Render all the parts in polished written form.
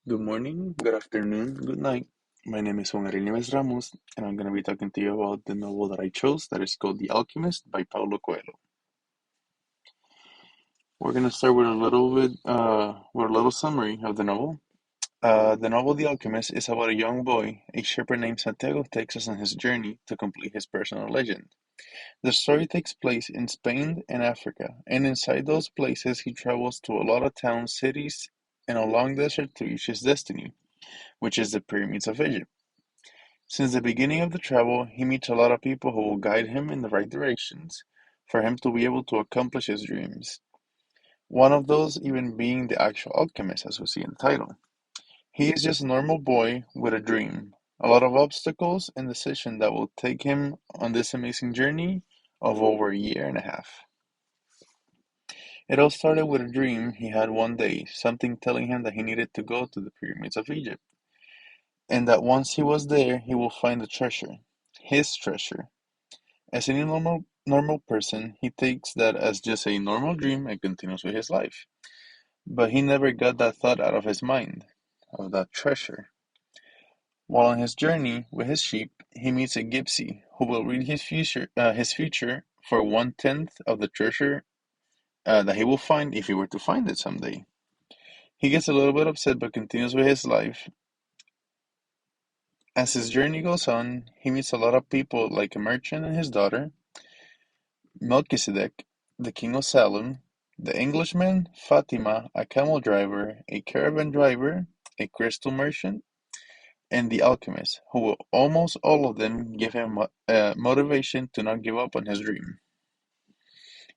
Good morning, good afternoon, good night. My name is Juan Nieves Ramos, and I'm going to be talking to you about the novel that I chose that is called The Alchemist by Paulo Coelho. We're going to start with a little summary of the novel. The novel The Alchemist is about a young boy, a shepherd named Santiago, takes us on his journey to complete his personal legend. The story takes place in Spain and Africa, and inside those places he travels to a lot of towns, cities, and a long desert to reach his destiny, which is the pyramids of Egypt. Since the beginning of the travel, he meets a lot of people who will guide him in the right directions for him to be able to accomplish his dreams. One of those even being the actual alchemist, as we see in the title. He is just a normal boy with a dream, a lot of obstacles and decisions that will take him on this amazing journey of over a year and a half. It all started with a dream he had one day, something telling him that he needed to go to the pyramids of Egypt, and that once he was there, he will find the treasure, his treasure. As any normal person, he takes that as just a normal dream and continues with his life. But he never got that thought out of his mind, of that treasure. While on his journey with his sheep, he meets a gypsy who will read his future for 1/10 of the treasure that he will find if he were to find it someday. He gets a little bit upset but continues with his life. As his journey goes on, he meets a lot of people like a merchant and his daughter, Melchizedek, the king of Salem, the Englishman, Fatima, a camel driver, a caravan driver, a crystal merchant, and the alchemist, who will almost all of them give him motivation to not give up on his dream.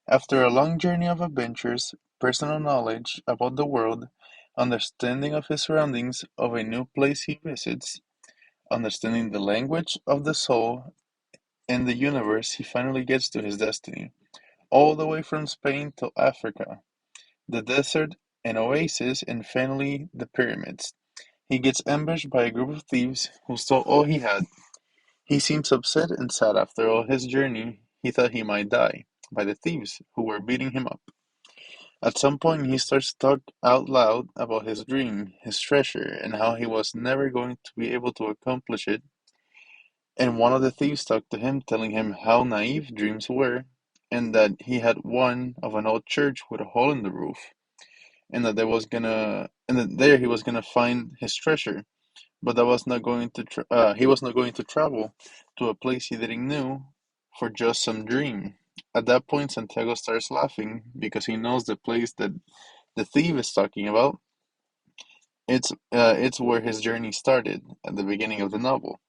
After a long journey of adventures, personal knowledge about the world, understanding of his surroundings, of a new place he visits, understanding the language of the soul and the universe, he finally gets to his destiny, all the way from Spain to Africa, the desert, an oasis, and finally the pyramids. He gets ambushed by a group of thieves who stole all he had. He seems upset and sad after all his journey. He thought he might die by the thieves who were beating him up. At some point, he starts to talk out loud about his dream, his treasure, and how he was never going to be able to accomplish it. And one of the thieves talked to him, telling him how naive dreams were, and that he had one of an old church with a hole in the roof, and that there he was gonna find his treasure, but that was not going to he was not going to travel to a place he didn't know for just some dream. At that point, Santiago starts laughing because he knows the place that the thief is talking about. It's where his journey started at the beginning of the novel,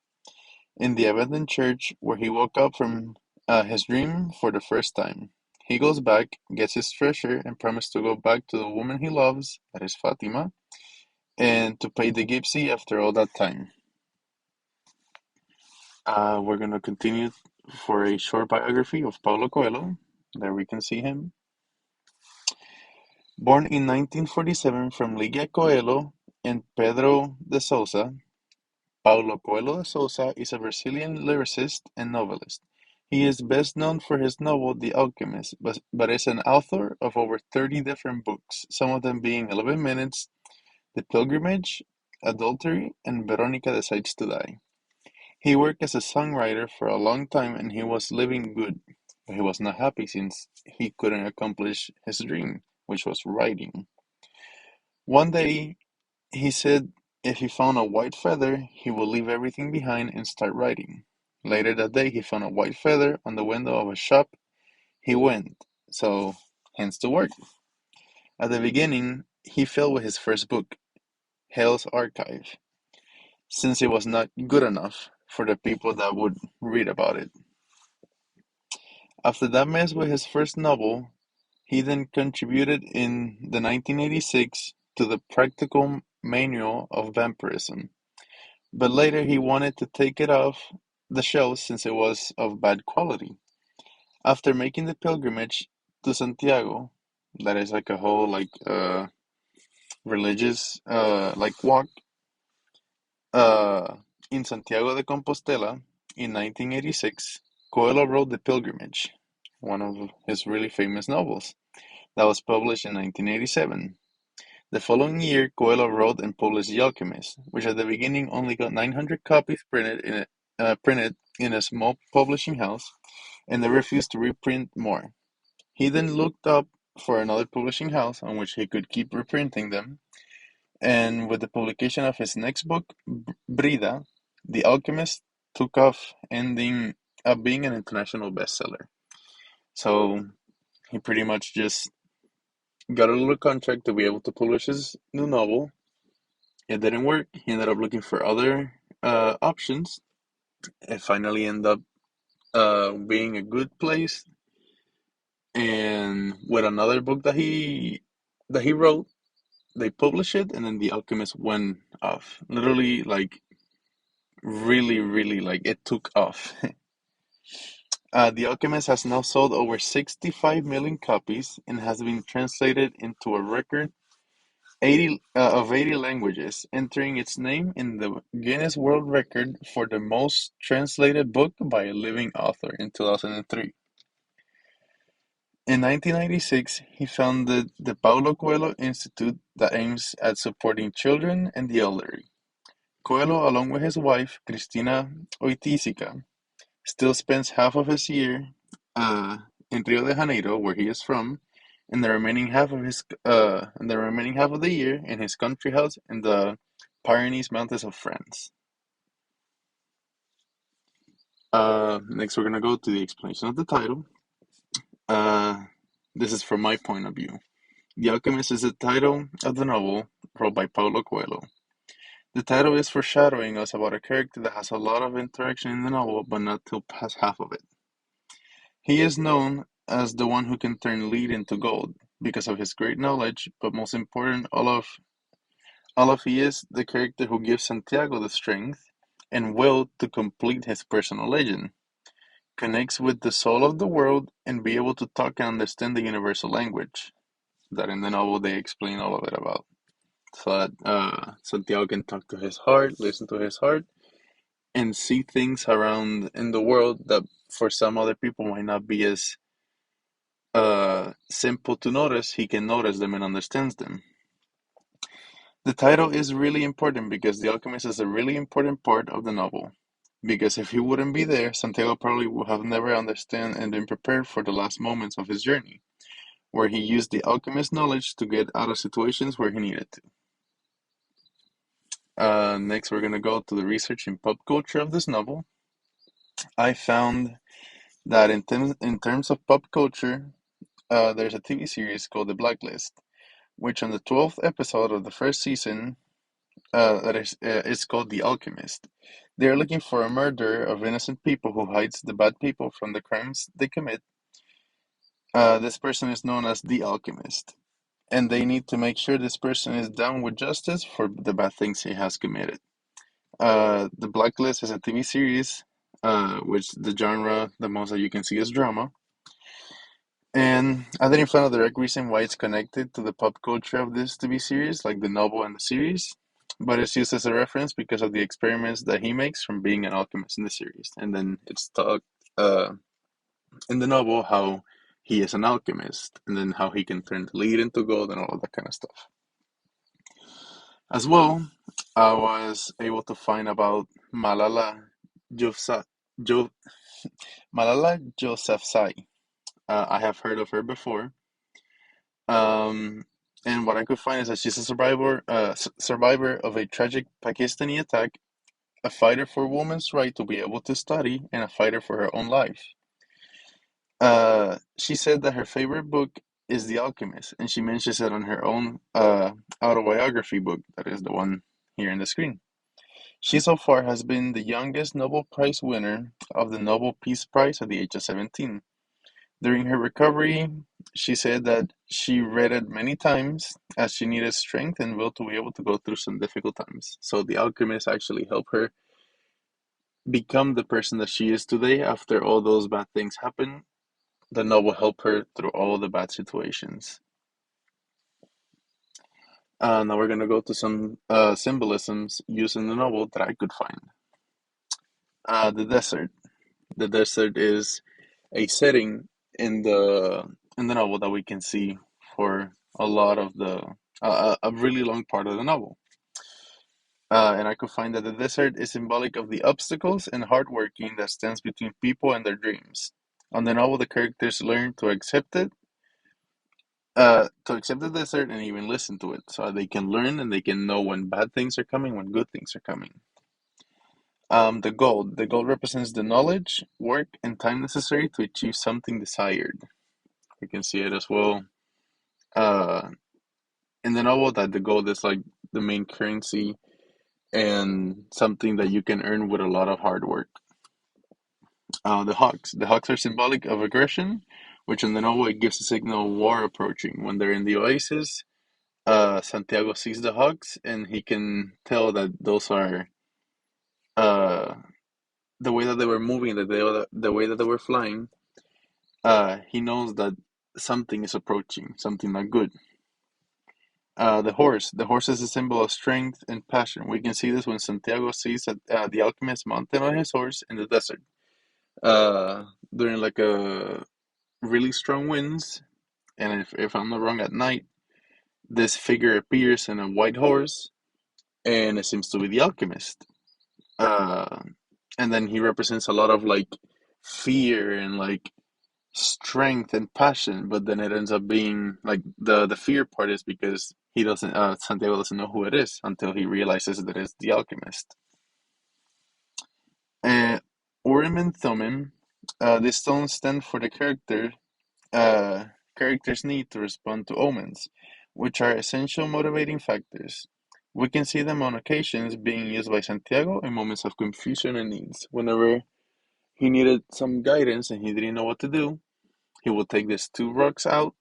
in the abandoned church where he woke up from his dream for the first time. He goes back, gets his treasure, and promises to go back to the woman he loves, that is Fatima, and to pay the gypsy after all that time. We're going to continue for a short biography of Paulo Coelho. There we can see him. Born in 1947 from Ligia Coelho and Pedro de Sousa, Paulo Coelho de Sousa is a Brazilian lyricist and novelist. He is best known for his novel The Alchemist, but is an author of over 30 different books, some of them being 11 Minutes, The Pilgrimage, Adultery, and Veronica Decides to Die. He worked as a songwriter for a long time and he was living good, but he was not happy since he couldn't accomplish his dream, which was writing. One day, he said if he found a white feather, he would leave everything behind and start writing. Later that day, he found a white feather on the window of a shop. He went, so hence the word. At the beginning, he failed with his first book, Hell's Archive, since it was not good enough for the people that would read about it. After that mess with his first novel, he then contributed in the 1986 to the Practical Manual of Vampirism, but later he wanted to take it off the shelves since it was of bad quality. After making the pilgrimage to Santiago, that is like a whole religious like walk uh, in Santiago de Compostela in 1986, Coelho wrote The Pilgrimage, one of his really famous novels, that was published in 1987. The following year, Coelho wrote and published The Alchemist, which at the beginning only got 900 copies printed in a small publishing house, and they refused to reprint more. He then looked up for another publishing house on which he could keep reprinting them, and with the publication of his next book, Brida, The Alchemist took off, ending up being an international bestseller. So he pretty much just got a little contract to be able to publish his new novel. It didn't work. He ended up looking for other options. It finally ended up being a good place. And with another book that he wrote, they published it, and then The Alchemist went off. Literally, like really, really, like it took off. The Alchemist has now sold over 65 million copies and has been translated into a record 80 languages, entering its name in the Guinness World Record for the most translated book by a living author in 2003. In 1996, he founded the Paulo Coelho Institute that aims at supporting children and the elderly. Coelho, along with his wife, Cristina Oiticica, still spends half of his year uh, in Rio de Janeiro, where he is from, and the remaining half of the year in his country house in the Pyrenees Mountains of France. Next, we're gonna go to the explanation of the title. Uh, this is from my point of view. The Alchemist is the title of the novel wrote by Paulo Coelho. The title is foreshadowing us about a character that has a lot of interaction in the novel, but not till past half of it. He is known as the one who can turn lead into gold because of his great knowledge, but most important, Olaf he is the character who gives Santiago the strength and will to complete his personal legend, connects with the soul of the world, and be able to talk and understand the universal language. That in the novel they explain all of it about. So that Santiago can talk to his heart, listen to his heart, and see things around in the world that for some other people might not be as simple to notice. He can notice them and understands them. The title is really important because The Alchemist is a really important part of the novel. Because if he wouldn't be there, Santiago probably would have never understood and been prepared for the last moments of his journey, where he used the alchemist knowledge to get out of situations where he needed to. Next, we're going to go to the research in pop culture of this novel. I found that in terms of pop culture, there's a TV series called The Blacklist, which on the 12th episode of the first season, it's called The Alchemist. They are looking for a murderer of innocent people who hides the bad people from the crimes they commit. This person is known as The Alchemist, and they need to make sure this person is down with justice for the bad things he has committed. The Blacklist is a TV series, which the genre, the most that you can see is drama. And I didn't find a direct reason why it's connected to the pop culture of this TV series, like the novel and the series, but it's used as a reference because of the experiments that he makes from being an alchemist in the series. And then it's talked uh, in the novel how he is an alchemist, and then how he can turn the lead into gold and all of that kind of stuff. As well, I was able to find about Malala Yousafzai. Jo- Malala Yousafzai. I have heard of her before. Um, and what I could find is that she's a survivor of a tragic Pakistani attack, a fighter for women's right to be able to study, and a fighter for her own life. She said that her favorite book is The Alchemist, and she mentions it on her own autobiography book, that is the one here in the screen. She so far has been the youngest Nobel Prize winner of the Nobel Peace Prize at the age of 17. During her recovery, she said that she read it many times as she needed strength and will to be able to go through some difficult times. So The Alchemist actually helped her become the person that she is today after all those bad things happened. The novel helped her through all the bad situations. Now we're going to go to some symbolisms used in the novel that I could find. The desert. The desert is a setting in the novel that we can see for a lot of the a really long part of the novel. And I could find that the desert is symbolic of the obstacles and hard working that stands between people and their dreams. On the novel, the characters learn to accept the desert and even listen to it, so they can learn and they can know when bad things are coming, when good things are coming. The gold represents the knowledge, work, and time necessary to achieve something desired. We can see it as well uh, in the novel that the gold is like the main currency and something that you can earn with a lot of hard work. The hawks are symbolic of aggression, which in the novel it gives a signal of war approaching. When they're in the oasis, Santiago sees the hawks and he can tell that those are uh, the way that they were moving, the way that they were flying. He knows that something is approaching, something not good. The horse is a symbol of strength and passion. We can see this when Santiago sees the alchemist mounted on his horse in the desert uh, during like a really strong winds. And if I'm not wrong, at night, this figure appears in a white horse, and it seems to be the alchemist. Uh, and then he represents a lot of like fear and like strength and passion, but then it ends up being like the fear part is because he doesn't Santiago doesn't know who it is until he realizes that it's the alchemist. Uh, Urim and Thummim, these stones stand for the uh, characters need to respond to omens, which are essential motivating factors. We can see them on occasions being used by Santiago in moments of confusion and needs. Whenever he needed some guidance and he didn't know what to do, he would take these two rocks out,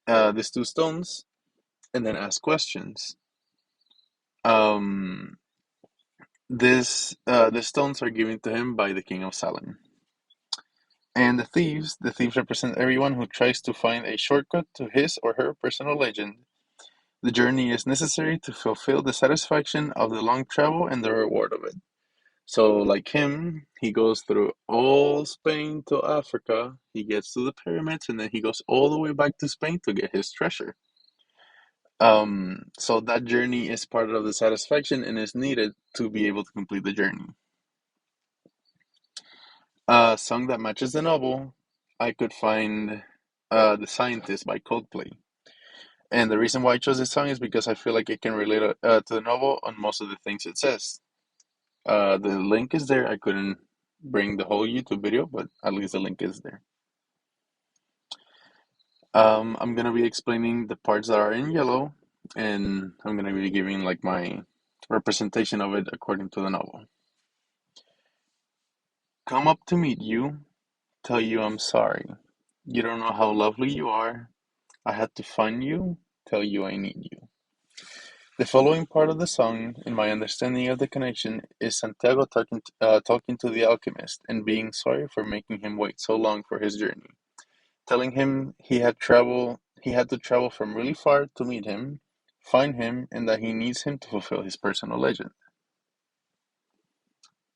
these two stones, and then ask questions. Um, the stones are given to him by the king of Salem. And the thieves represent everyone who tries to find a shortcut to his or her personal legend. The journey is necessary to fulfill the satisfaction of the long travel and the reward of it. So, like him, he goes through all Spain to Africa, he gets to the pyramids, and then he goes all the way back to Spain to get his treasure. So that journey is part of the satisfaction and is needed to be able to complete the journey. A song that matches the novel, I could find The Scientist by Coldplay. And the reason why I chose this song is because I feel like it can relate to the novel on most of the things it says. The link is there. I couldn't bring the whole YouTube video, but at least the link is there. I'm gonna be explaining the parts that are in yellow, and I'm gonna be giving like my representation of it according to the novel. Come up to meet you, tell you I'm sorry. You don't know how lovely you are. I had to find you, tell you I need you. The following part of the song, in my understanding of the connection, is Santiago talking to the alchemist and being sorry for making him wait so long for his journey, telling him he had to travel from really far to meet him, find him, and that he needs him to fulfill his personal legend.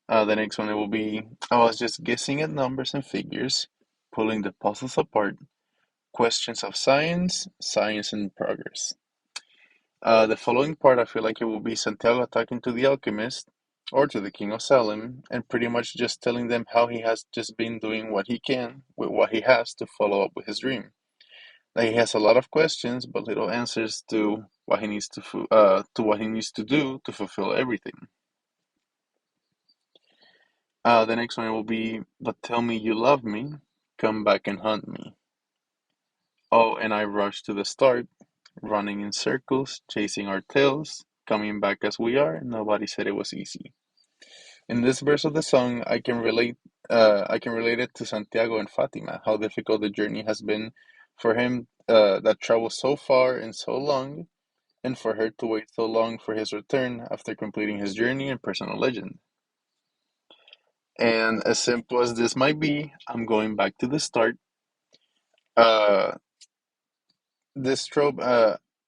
The next one it will be I was just guessing at numbers and figures, pulling the puzzles apart, questions of science, science and progress. The following part, I feel like it will be Santiago talking to the alchemist or to the king of Salem and pretty much just telling them how he has just been doing what he can with what he has to follow up with his dream. That he has a lot of questions but little answers to what he needs to what he needs to do to fulfill everything. The next one will be, but tell me you love me, come back and hunt me. Oh, and I rush to the start, running in circles, chasing our tails, coming back as we are. Nobody said it was easy. In this verse of the song, I can relate it to Santiago and Fatima, how difficult the journey has been for him that travels so far and so long, and for her to wait so long for his return after completing his journey and personal legend. And as simple as this might be, I'm going back to the start. Uh, this trope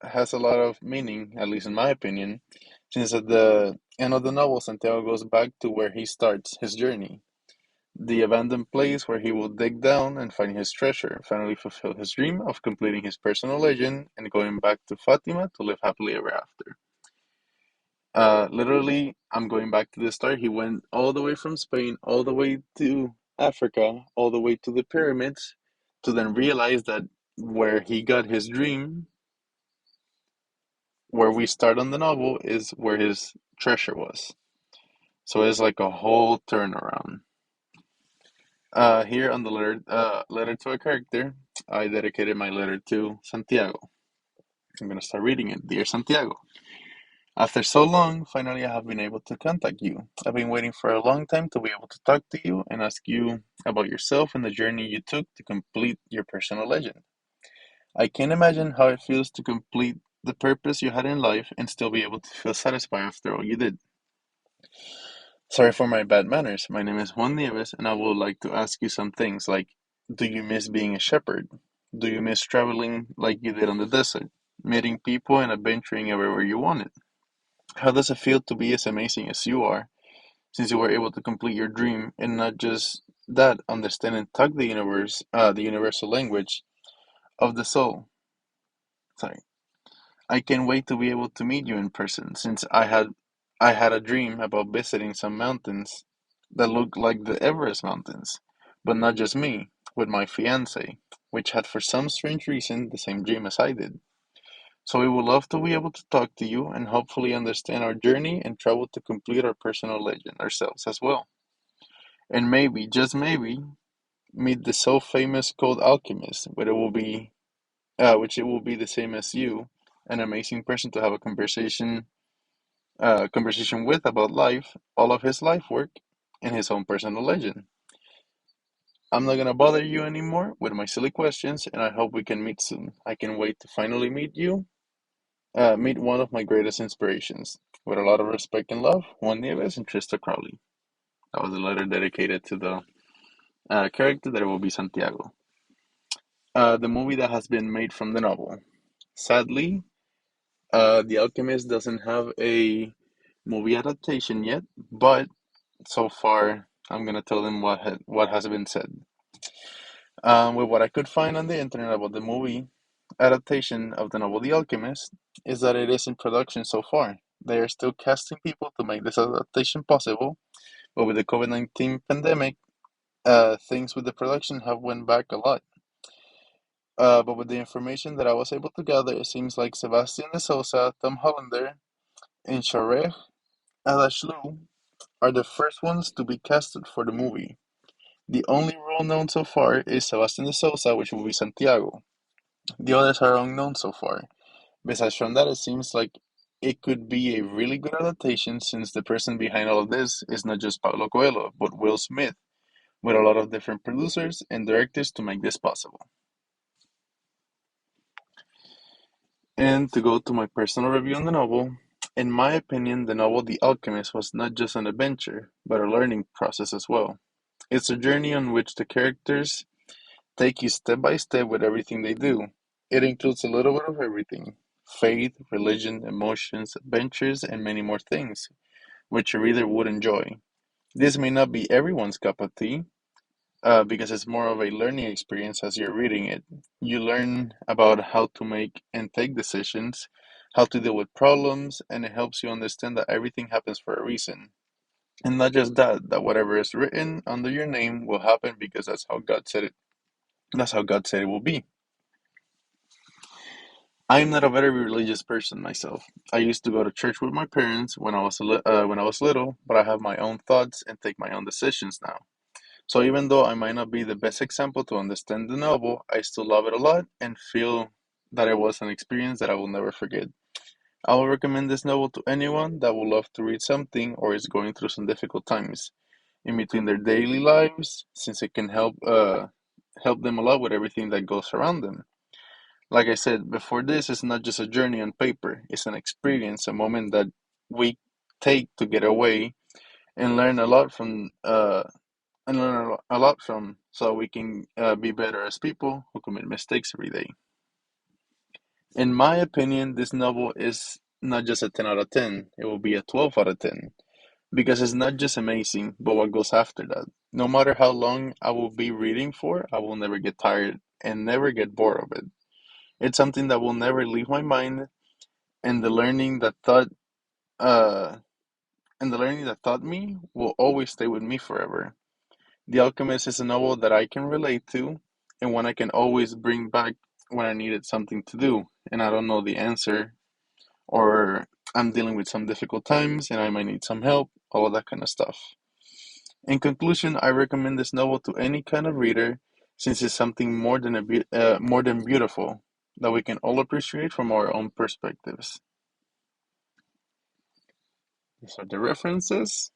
has a lot of meaning, at least in my opinion, since at the end of the novel, Santiago goes back to where he starts his journey. the abandoned place where he will dig down and find his treasure, finally fulfill his dream of completing his personal legend and going back to Fatima to live happily ever after. Literally, I'm going back to the start. He went all the way from Spain, all the way to Africa, all the way to the pyramids, to then realize that where he got his dream, where we start on the novel, is where his treasure was. So it's like a whole turnaround. Here on the letter to a character, I dedicated my letter to Santiago. I'm gonna start reading it. Dear Santiago, after so long, finally I have been able to contact you. I've been waiting for a long time to be able to talk to you and ask you about yourself and the journey you took to complete your personal legend. I can't imagine how it feels to complete the purpose you had in life and still be able to feel satisfied after all you did. Sorry for my bad manners. My name is Juan Nieves, and I would like to ask you some things like, do you miss being a shepherd? Do you miss traveling like you did on the desert, meeting people and adventuring everywhere you wanted? How does it feel to be as amazing as you are, since you were able to complete your dream and not just that, understand and talk the universal language of the soul? Sorry. I can't wait to be able to meet you in person, since I had a dream about visiting some mountains that look like the Everest mountains, but not just me, with my fiance, which had for some strange reason the same dream as I did. So we would love to be able to talk to you and hopefully understand our journey and travel to complete our personal legend ourselves as well. And maybe, just maybe, meet the so famous called Alchemist, which it will be the same as you, an amazing person to have a conversation with about life, all of his life work, and his own personal legend. I'm not gonna bother you anymore with my silly questions, and I hope we can meet soon. I can wait to finally meet one of my greatest inspirations. With a lot of respect and love, Juan Nieves and Trista Crowley. That was a letter dedicated to the character that will be Santiago. The movie that has been made from the novel. Sadly, The Alchemist doesn't have a movie adaptation yet, but so far I'm gonna tell them what has been said. With what I could find on the internet about the movie adaptation of the novel The Alchemist, is that it is in production so far. They are still casting people to make this adaptation possible, but with the COVID-19 pandemic, things with the production have went back a lot. But with the information that I was able to gather, it seems like Sebastian de Souza, Tom Hollander, and Shareh Adashlu are the first ones to be casted for the movie. The only role known so far is Sebastian de Souza, which will be Santiago. The others are unknown so far. Besides from that, it seems like it could be a really good adaptation since the person behind all of this is not just Paulo Coelho, but Will Smith, with a lot of different producers and directors to make this possible. And to go to my personal review on the novel, in my opinion, the novel The Alchemist was not just an adventure, but a learning process as well. It's a journey on which the characters take you step by step with everything they do. It includes a little bit of everything: faith, religion, emotions, adventures, and many more things, which a reader would enjoy. This may not be everyone's cup of tea, because it's more of a learning experience as you're reading it. You learn about how to make and take decisions, how to deal with problems, and it helps you understand that everything happens for a reason. And not just that, that whatever is written under your name will happen because that's how God said it. That's how God said it will be. I am not a very religious person myself. I used to go to church with my parents when I was little, but I have my own thoughts and take my own decisions now. So even though I might not be the best example to understand the novel, I still love it a lot and feel that it was an experience that I will never forget. I will recommend this novel to anyone that would love to read something or is going through some difficult times in between their daily lives, since it can help them a lot with everything that goes around them. Like I said before, this is not just a journey on paper; it's an experience, a moment that we take to get away and learn a lot from, so we can be better as people who commit mistakes every day. In my opinion, this novel is not just a 10 out of 10, it will be a 12 out of 10 because it's not just amazing, but what goes after that. No matter how long I will be reading for, I will never get tired and never get bored of it. It's something that will never leave my mind, and the learning that taught uh and the learning that taught me will always stay with me forever. The Alchemist is a novel that I can relate to and one I can always bring back when I needed something to do and I don't know the answer, or I'm dealing with some difficult times and I might need some help, all of that kind of stuff. In conclusion, I recommend this novel to any kind of reader since it's something more than beautiful that we can all appreciate from our own perspectives. These are the references,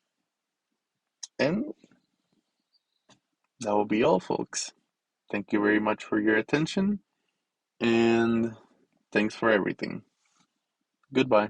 and that will be all, folks. Thank you very much for your attention, and thanks for everything. Goodbye.